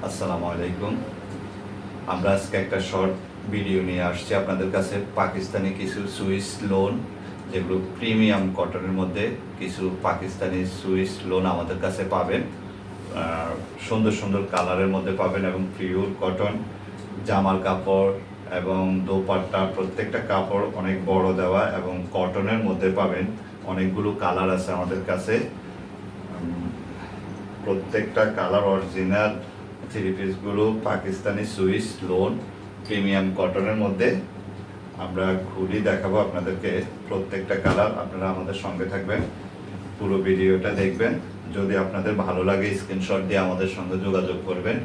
আসসালামু আলাইকুম। আমরা আজকে একটা শর্ট ভিডিও নিয়ে আসছি আপনাদের কাছে। পাকিস্তানি কিছু সুইস লোন, যেগুলো প্রিমিয়াম কটনের মধ্যে কিছু পাকিস্তানি সুইস লোন আমাদের কাছে পাবেন। সুন্দর সুন্দর কালারের মধ্যে পাবেন এবং পিওর কটন জামার কাপড় এবং দোপাট্টা, প্রত্যেকটা কাপড় অনেক বড় দেওয়া এবং কটনের মধ্যে পাবেন। অনেকগুলো কালার আছে আমাদের কাছে। প্রত্যেকটা কালার অরিজিনাল। থ্রি পিসগুলো পাকিস্তানি সুইস লোন প্রিমিয়াম কটনের মধ্যে। আমরা খুলি দেখাবো আপনাদেরকে প্রত্যেকটা কালার। আপনারা আমাদের সঙ্গে থাকবেন, পুরো ভিডিওটা দেখবেন। যদি আপনাদের ভালো লাগে স্ক্রিনশট দিয়ে আমাদের সঙ্গে যোগাযোগ করবেন।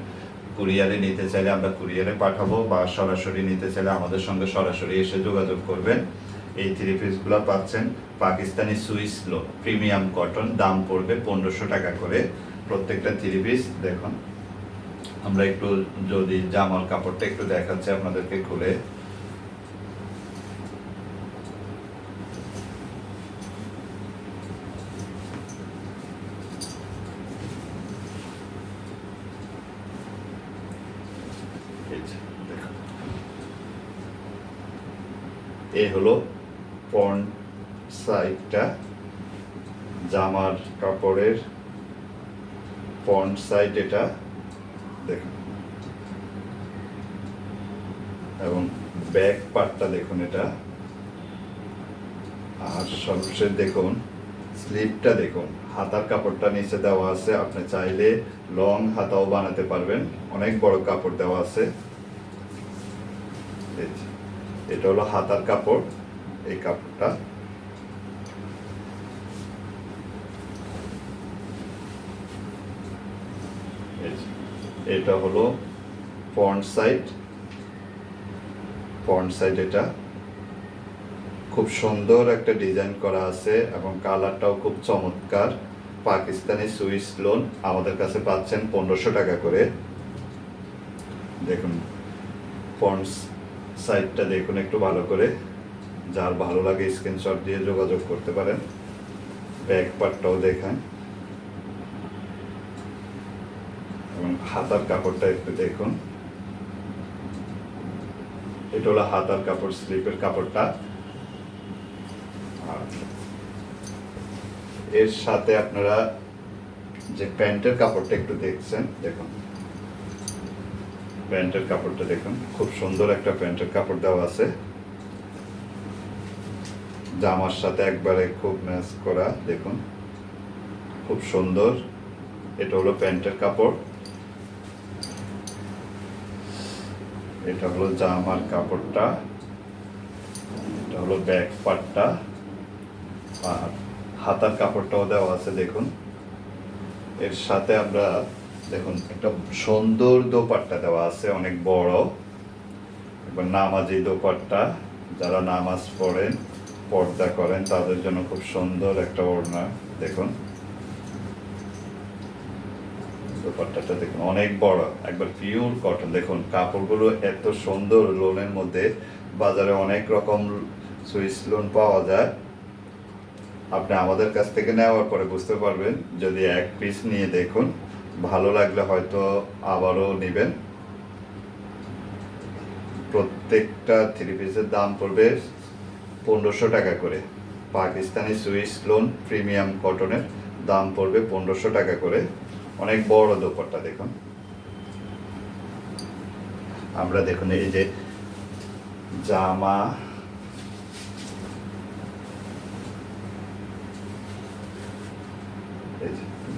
কুরিয়ারে নিতে চাইলে আমরা কুরিয়ারে পাঠাবো, বা সরাসরি নিতে চাইলে আমাদের সঙ্গে সরাসরি এসে যোগাযোগ করবেন। এই থ্রি পিসগুলো পাচ্ছেন Pakistani Swiss loan premium cotton, দাম পড়বে 1500 টাকা করে প্রত্যেকটা থ্রি পিস। দেখুন, আমরা একটু যদি জামার কাপড়টা একটু দেখাচ্ছি আপনাদেরকে খুলে। এই হলো ফ্রন্ট সাইডটা, জামার কাপড়ের ফ্রন্ট সাইড এটা দেখুন, এবং ব্যাক পার্টটা দেখুন এটা। আর সর্বশেষ দেখুন স্লিপটা দেখুন, হাতার কাপড়টা নিচে দেওয়া আছে। আপনি চাইলে লং হাতাও বানাতে পারবেন, অনেক বড় কাপড় দেওয়া আছে। এটা হলো হাতার কাপড়, এই কাপড়টা। এটা হলো ফ্রন্ট সাইড, এটা খুব সুন্দর একটা ডিজাইন করা আছে এবং কালারটাও খুব চমৎকার। পাকিস্তানি সুইস লোন আমাদের কাছে পাচ্ছেন 1500 টাকা করে। দেখুন ফ্রন্ট সাইডটা দেখুন একটু ভালো করে, যার ভালো লাগে স্ক্রিনশট দিয়ে যোগাযোগ করতে পারেন। ব্যাক পার্টটাও দেখেন এবং হাতার কাপড়টা একটু দেখুন। এটা হলো হাতার কাপড়, স্লিপের কাপড়টা। এর সাথে আপনারা যে প্যান্টের কাপড়টা একটু দেখছেন, দেখুন প্যান্টের কাপড়টা দেখুন, খুব সুন্দর একটা প্যান্টের কাপড় দেওয়া আছে, জামার সাথে একবারে খুব ম্যাচ করা। দেখুন খুব সুন্দর। এটা হলো প্যান্টের কাপড়, এটা হলো জামার কাপড়টা, এটা হলো ব্যাক পার্টটা, আর হাতার কাপড়টাও দেওয়া আছে দেখুন। এর সাথে আমরা দেখুন একটা সুন্দর দোপাট্টা দেওয়া আছে, অনেক বড়। এবার নামাজি দোপাট্টা, যারা নামাজ পড়েন, পর্দা করেন, তাদের জন্য খুব সুন্দর একটা ওড়না। দেখুন দোপাট্টাটা দেখুন, অনেক বড়, একবার পিওর কটন। দেখুন কাপড়গুলো এত সুন্দর লোনের মধ্যে। বাজারে অনেক রকম সুইস লোন পাওয়া যায়, আপনি আমাদের কাছ থেকে নেওয়ার পরে বুঝতে পারবেন। যদি এক পিস নিয়ে দেখুন, ভালো লাগলে হয়তো আবারও নেবেন। প্রত্যেকটা থ্রি পিসের দাম পড়বে 1500 টাকা করে। পাকিস্তানি সুইস লোন প্রিমিয়াম কটনের দাম পড়বে 1500 টাকা করে। অনেক বড় দোপাট্টা দেখুন। আমরা দেখুন এই যে জামা,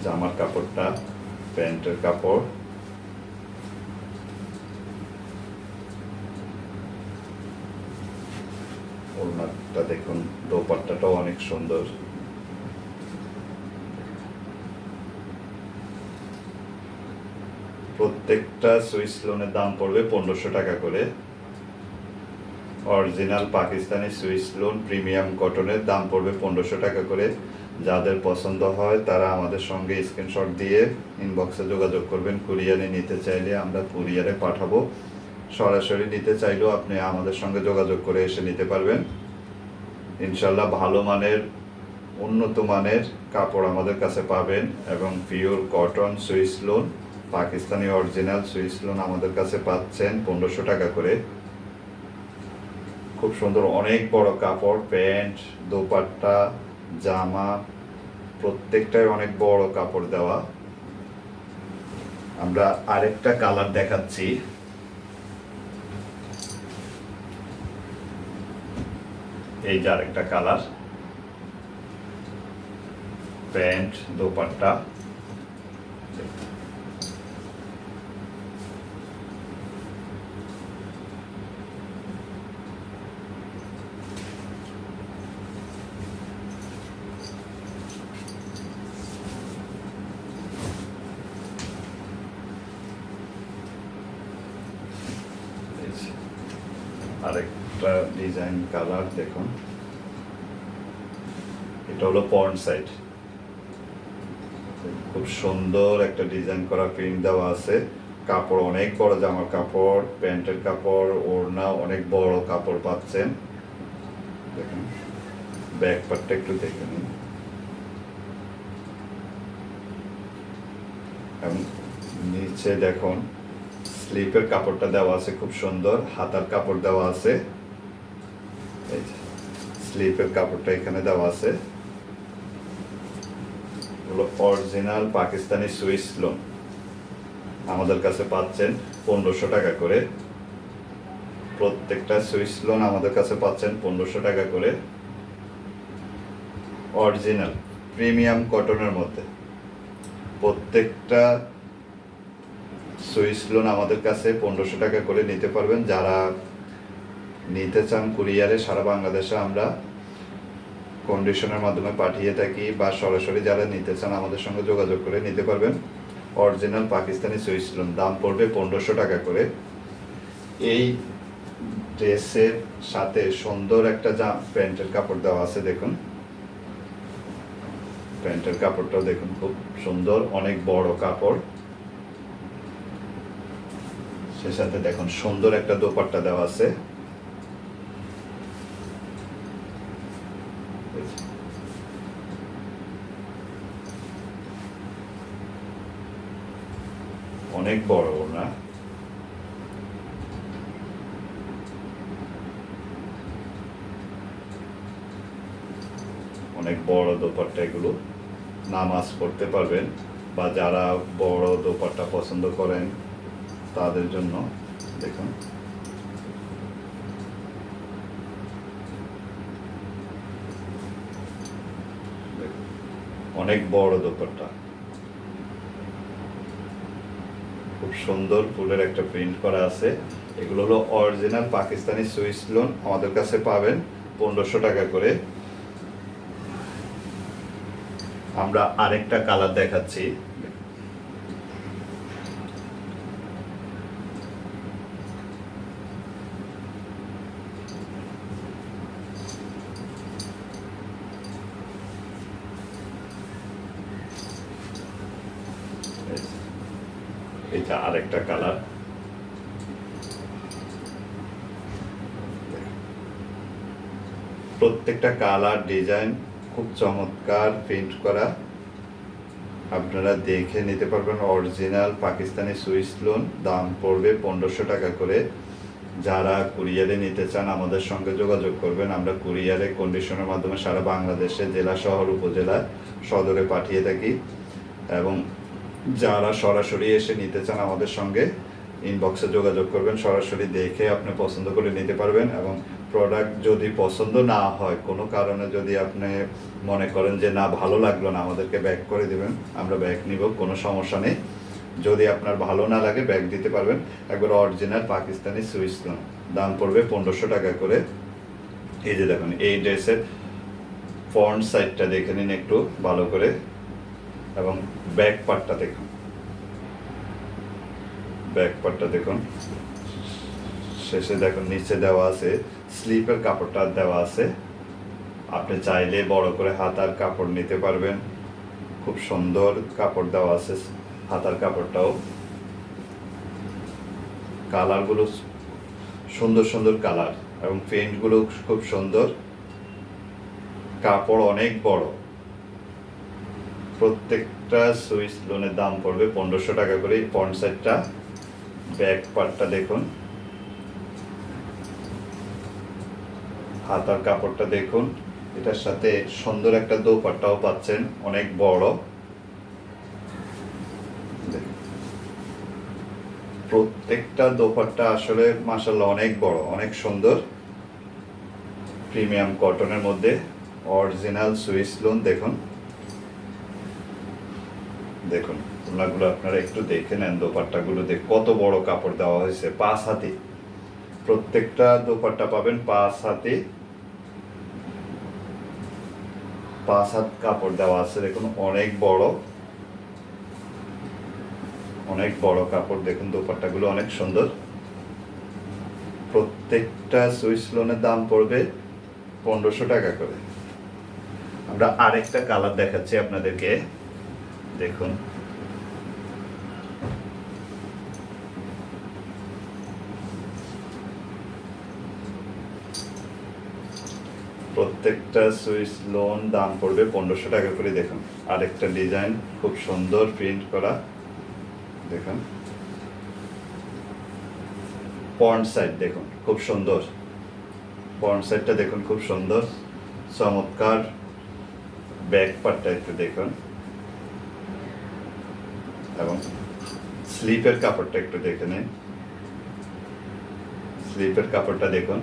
জামার কাপড়টা, প্যান্টের কাপড়, ওড়নাটা দেখুন, দোপাট্টাটাও অনেক সুন্দর। প্রত্যেকটা সুইস লোনের দাম পড়বে 1500 টাকা করে। Original Pakistani Swiss loan premium কটনের দাম পড়বে 1500 টাকা করে। যাদের পছন্দ হয় তারা আমাদের সঙ্গে স্ক্রিনশট দিয়ে ইনবক্সে যোগাযোগ করবেন। কুরিয়ারে নিতে চাইলে আমরা কুরিয়ারে পাঠাবো, সরাসরি নিতে চাইলেও আপনি আমাদের সঙ্গে যোগাযোগ করে এসে নিতে পারবেন। ইনশাল্লাহ ভালো মানের, উন্নত মানের কাপড় আমাদের কাছে পাবেন এবং pure cotton Swiss loan Pakistani original Swiss loan আমাদের কাছে পাচ্ছেন 1500 টাকা করে। খুব সুন্দর অনেক বড় কাপড়, প্যান্ট, দোপাট্টা, জামা প্রত্যেকটাই অনেক বড় কাপড় দেওয়া। আমরা আরেকটা কালার দেখাচ্ছি। এই যে আরেকটা কালার, প্যান্ট, দোপাট্টা। আরেকটা ডিজাইন কালার দেখুন, এটা হলো পর্ন সাইড। খুব সুন্দর একটা ডিজাইন করা প্রিন্ট দেওয়া আছে। কাপড় অনেক বড়, জামার কাপড়, প্যান্টের কাপড়, ওড়না অনেক বড় কাপড় পাচ্ছেন। দেখুন ব্যাক পার্টটা একটু দেখে নিন। এবং নিচে দেখুন স্লিপের কাপড়টা দেওয়া আছে, খুব সুন্দর হাতার কাপড় দেওয়া আছে। এই যে স্লিপের কাপড়টা এখানে দেওয়া আছে। অরিজিনাল পাকিস্তানি সুইস লোন আমাদের কাছে পাচ্ছেন 1500 টাকা করে। প্রত্যেকটা সুইস লোন আমাদের কাছে পাচ্ছেন 1500 টাকা করে। অরিজিনাল প্রিমিয়াম কটনের মধ্যে প্রত্যেকটা সুইস লোন আমাদের কাছে 1500 টাকা করে নিতে পারবেন। যারা নিতে চান কুরিয়ারে সারা বাংলাদেশে আমরা কন্ডিশনের মাধ্যমে পাঠিয়ে থাকি, বা সরাসরি যারা নিতে চান আমাদের সঙ্গে যোগাযোগ করে নিতে পারবেন। অরিজিনাল পাকিস্তানি সুইস লোন দাম পড়বে 1500 টাকা করে। এই ড্রেসের সাথে সুন্দর একটা প্যান্টের কাপড় দেওয়া আছে, দেখুন প্যান্টের কাপড়টাও দেখুন খুব সুন্দর, অনেক বড় কাপড়। সে সাথে দেখুন সুন্দর একটা দোপাট্টা দেওয়া আছে। অনেক বড় ওড়না, অনেক বড় দোপাট্টা। এগুলো নামাজ পড়তে পারবেন, বা যারা বড় দোপাট্টা পছন্দ করেন তাদের জন্য। দেখুন অনেক বড় দোপাট্টা, খুব সুন্দর ফুলের একটা প্রিন্ট করা আছে। এগুলো হলো অরিজিনাল পাকিস্তানি সুইস লোন আমাদের কাছে পাবেন 1500 টাকা করে। আমরা আরেকটা কালার দেখাচ্ছি। এটা আরেকটা কালার, প্রত্যেকটা কালার ডিজাইন খুব চমৎকার প্রিন্ট করা। আপনারা দেখে নিতে পারবেন। অরিজিনাল পাকিস্তানি সুইস লোন দাম পড়বে 1500 টাকা করে। যারা কুরিয়ারে নিতে চান আমাদের সঙ্গে যোগাযোগ করবেন। আমরা কুরিয়ারে কন্ডিশনের মাধ্যমে সারা বাংলাদেশে জেলা, শহর, উপজেলা, সদরে পাঠিয়ে থাকি। এবং যারা সরাসরি এসে নিতে চান আমাদের সঙ্গে ইনবক্সে যোগাযোগ করবেন, সরাসরি দেখে আপনি পছন্দ করে নিতে পারবেন। এবং প্রোডাক্ট যদি পছন্দ না হয়, কোনো কারণে যদি আপনি মনে করেন যে না ভালো লাগলো না, আমাদেরকে ব্যাক করে দেবেন, আমরা ব্যাক নিব, কোনো সমস্যা নেই। যদি আপনার ভালো না লাগে ব্যাক দিতে পারবেন। একবার অরিজিনাল পাকিস্তানি সুইস লোন দাম পড়বে 1500 টাকা করে। এই যে দেখুন এই ড্রেসের ফ্রন্ট সাইডটা দেখে নিন একটু ভালো করে, এবং ব্যাক পার্টটা দেখুন, ব্যাক পার্টটা দেখুন। শেষে দেখুন নিচে দেওয়া আছে স্লিপের কাপড়টা দেওয়া আছে। আপনি চাইলে বড় করে হাতার কাপড় নিতে পারবেন। খুব সুন্দর কাপড় দেওয়া আছে হাতার কাপড়টাও। কালারগুলো সুন্দর সুন্দর কালার, এবং প্রিন্টগুলো খুব সুন্দর। কাপড় অনেক বড়, প্রত্যেকটা সুইস লোনের দাম পড়বে 1500 টাকা করে। ফ্রন্ট সাইডটা, ব্যাক পার্টটা দেখুন, হাতার কাপড়টা দেখুন, এটার সাথে সুন্দর একটা দোপাট্টাও পাচ্ছেন, অনেক বড়। প্রত্যেকটা দোপাট্টা আসলে মাশাআল্লাহ অনেক বড়, অনেক সুন্দর। প্রিমিয়াম কটনের মধ্যে অরিজিনাল সুইস লোন। দেখুন দেখুন ওনাগুলো আপনারা একটু দেখে নেন, দোপাট্টাগুলো দেখ কত বড় কাপড় দেওয়া হয়েছে, 5 হাতি। প্রত্যেকটা দোপাট্টা পাবেন 5 হাতি, 5 হাত কাপড় দেওয়া আছে। দেখুন অনেক বড়, অনেক বড় কাপড়। দেখুন দোপাট্টাগুলো অনেক সুন্দর। প্রত্যেকটা সুইস লোনের দাম পড়বে 1500 টাকা করে। আমরা আরেকটা কালার দেখাচ্ছি আপনাদেরকে, দেখুন। প্রত্যেকটা সুইস লোন দাম পড়বে 1500 টাকা করে। দেখুন আরেকটা ডিজাইন, খুব সুন্দর প্রিন্ট করা। দেখুন ফ্রন্ট সাইড দেখুন, খুব সুন্দর। ফ্রন্ট সাইডটা দেখুন, খুব সুন্দর, চমৎকার। ব্যাক পার্টটা একটু দেখুন, এবং স্লিপের কাপড়টা একটু দেখে নিন। স্লিপের কাপড়টা দেখুন,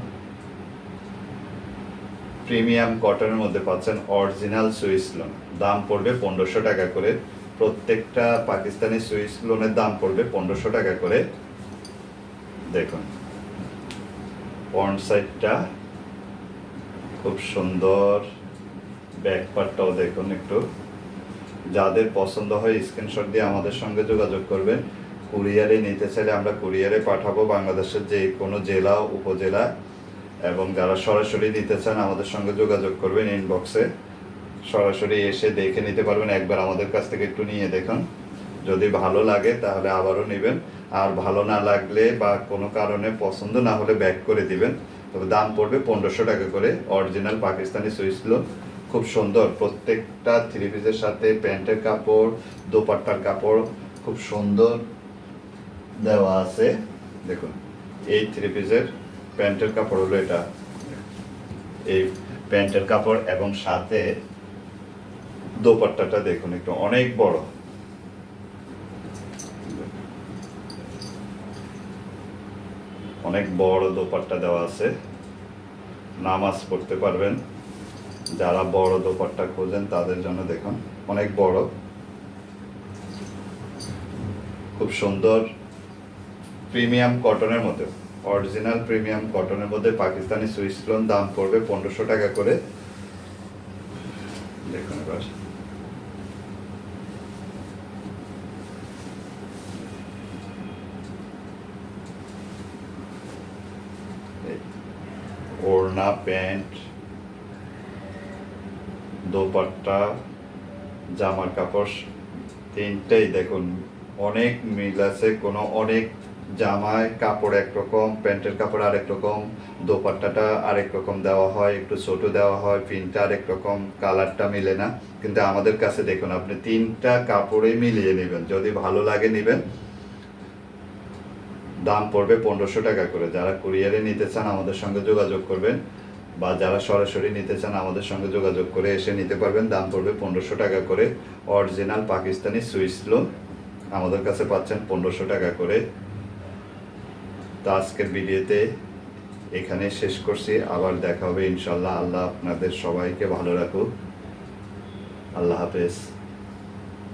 প্রিমিয়াম কটনের মধ্যে পাচ্ছেন অরিজিনাল সুইস লোন। দাম পড়বে 1500 টাকা করে। প্রত্যেকটা পাকিস্তানি সুইস লোনের দাম পড়বে 1500 টাকা করে। দেখুন ফ্রন্ট সাইডটা খুব সুন্দর, ব্যাক পার্টটাও দেখুন একটু। যাদের পছন্দ হয় স্ক্রিনশট দিয়ে আমাদের সঙ্গে যোগাযোগ করবেন। কুরিয়ারে নিতে চাইলে আমরা কুরিয়ারে পাঠাবো বাংলাদেশের যে কোনো জেলা উপজেলা, এবং যারা সরাসরি নিতে চান আমাদের সঙ্গে যোগাযোগ করবেন ইনবক্সে। সরাসরি এসে দেখে নিতে পারবেন, একবার আমাদের কাছ থেকে একটু নিয়ে দেখুন। যদি ভালো লাগে তাহলে আবারও নেবেন, আর ভালো না লাগলে বা কোনো কারণে পছন্দ না হলে ব্যাক করে দিবেন। তবে দাম পড়বে 1500 টাকা করে। অরিজিনাল পাকিস্তানি সুইস লোন, খুব সুন্দর। প্রত্যেকটা থ্রি পিসের সাথে প্যান্টের কাপড়, দোপাট্টার কাপড় খুব সুন্দর দেওয়া আছে। দেখুন এই থ্রি পিসের প্যান্টের কাপড় হলো এটা, এই প্যান্টের কাপড়, এবং সাথে দোপাট্টাটা দেখুন একটু, অনেক বড়। অনেক বড় দোপাট্টা দেওয়া আছে, নামাজ পড়তে পারবেন। যারা বড় দোপাট্টা খোঁজেন তাদের জন্য দেখুন, অনেক বড়, খুব সুন্দর। প্রিমিয়াম কটনের মধ্যে, অরিজিনাল প্রিমিয়াম কটনের মধ্যে পাকিস্তানি সুইস লোন। দাম পড়বে 1500 টাকা করে। দেখুন এবার ওড়না, প্যান্ট, দোপাট্টা, জামার কাপড় তিনটেই দেখুন অনেক মিল আছে। কোনো অনেক জামায় কাপড় একরকম, প্যান্টের কাপড় আরেক রকম, দোপাট্টাটা আরেক রকম দেওয়া হয়, একটু ছোট দেওয়া হয়, প্রিন্টটা আরেক রকম, কালারটা মিলে না। কিন্তু আমাদের কাছে দেখুন আপনি তিনটা কাপড়ে মিলিয়ে নেবেন, যদি ভালো লাগে নেবেন। দাম পড়বে 1500 টাকা করে। যারা কুরিয়ারে নিতে চান আমাদের সঙ্গে যোগাযোগ করবেন, বা যারা সরাসরি নিতে চান আমাদের সঙ্গে যোগাযোগ করে এসে নিতে পারবেন। দাম পড়বে 1500 টাকা করে। অরিজিনাল পাকিস্তানি সুইস লোন আমাদের কাছে পাচ্ছেন 1500 টাকা করে। তো আজকের ভিডিওতে এখানে শেষ করছি, আবার দেখা হবে ইনশাল্লাহ। আল্লাহ আপনাদের সবাইকে ভালো রাখুক। আল্লাহ হাফেজ।